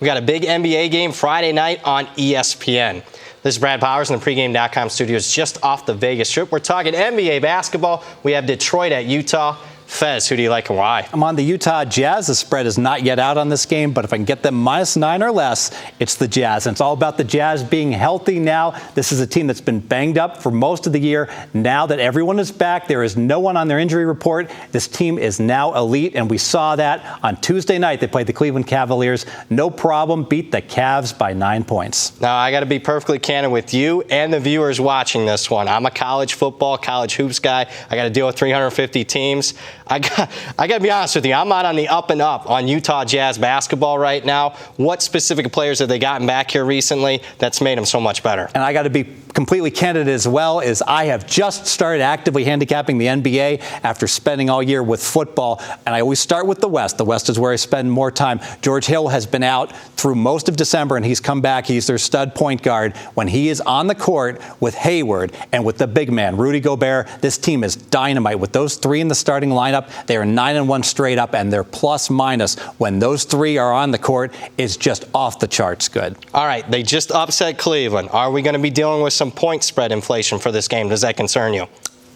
We got a big NBA game Friday night on ESPN. This is Brad Powers in the pregame.com studios just off the Vegas Strip. We're talking NBA basketball. We have Detroit at Utah. Fez, who do you like and why? I'm on the Utah Jazz. The spread is not yet out on this game, but if I can get them -9 or less, it's the Jazz. And it's all about the Jazz being healthy now. This is a team that's been banged up for most of the year. Now that everyone is back, there is no one on their injury report. This team is now elite, and we saw that on Tuesday night. They played the Cleveland Cavaliers. No problem, beat the Cavs by 9 points. Now, I got to be perfectly candid with you and the viewers watching this one. I'm a college football, college hoops guy. I got to deal with 350 teams. I got to be honest with you. I'm not on the up and up on Utah Jazz basketball right now. What specific players have they gotten back here recently that's made them so much better? And I got to be completely candid as well, as I have just started actively handicapping the NBA after spending all year with football. And I always start with the West. The West is where I spend more time. George Hill has been out through most of December, and he's come back. He's their stud point guard. When he is on the court with Hayward and with the big man, Rudy Gobert, this team is dynamite. With those three in the starting lineup, they are 9-1 straight up, and their plus-minus when those three are on the court is just off the charts good. All right, they just upset Cleveland. Are we going to be dealing with some point spread inflation for this game? Does that concern you?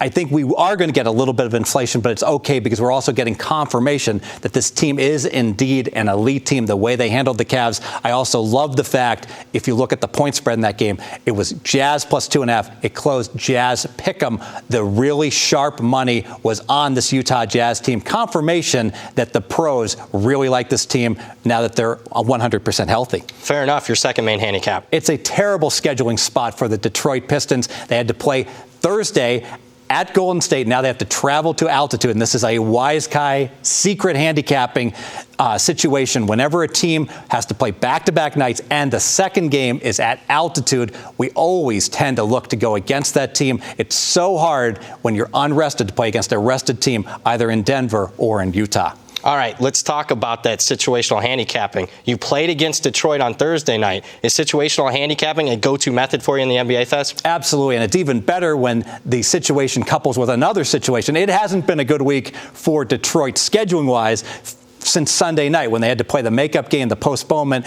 I think we are going to get a little bit of inflation, but it's okay because we're also getting confirmation that this team is indeed an elite team, the way they handled the Cavs. I also love the fact, if you look at the point spread in that game, it was Jazz plus 2.5. It closed Jazz pick'em. The really sharp money was on this Utah Jazz team. Confirmation that the pros really like this team now that they're 100% healthy. Fair enough. Your second main handicap. It's a terrible scheduling spot for the Detroit Pistons. They had to play Thursday at Golden State. Now they have to travel to altitude, and this is a wise guy secret handicapping situation. Whenever a team has to play back-to-back nights and the second game is at altitude, we always tend to look to go against that team. It's so hard when you're unrested to play against a rested team, either in Denver or in Utah. All right, let's talk about that situational handicapping. You played against Detroit on Thursday night. Is situational handicapping a go-to method for you in the NBA, Fez? Absolutely, and it's even better when the situation couples with another situation. It hasn't been a good week for Detroit scheduling-wise since Sunday night when they had to play the makeup game, the postponement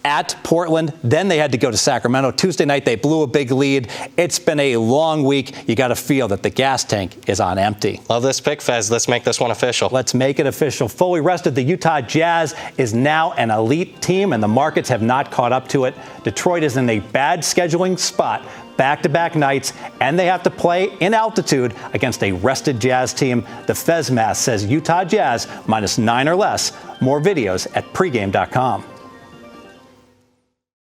at Portland. Then they had to go to Sacramento. Tuesday night, they blew a big lead. It's been a long week. You got to feel that the gas tank is on empty. Love this pick, Fez. Let's make this one official. Let's make it official. Fully rested, the Utah Jazz is now an elite team, and the markets have not caught up to it. Detroit is in a bad scheduling spot. Back-to-back nights, and they have to play in altitude against a rested Jazz team. The Fez math says Utah Jazz -9 or less. More videos at pregame.com.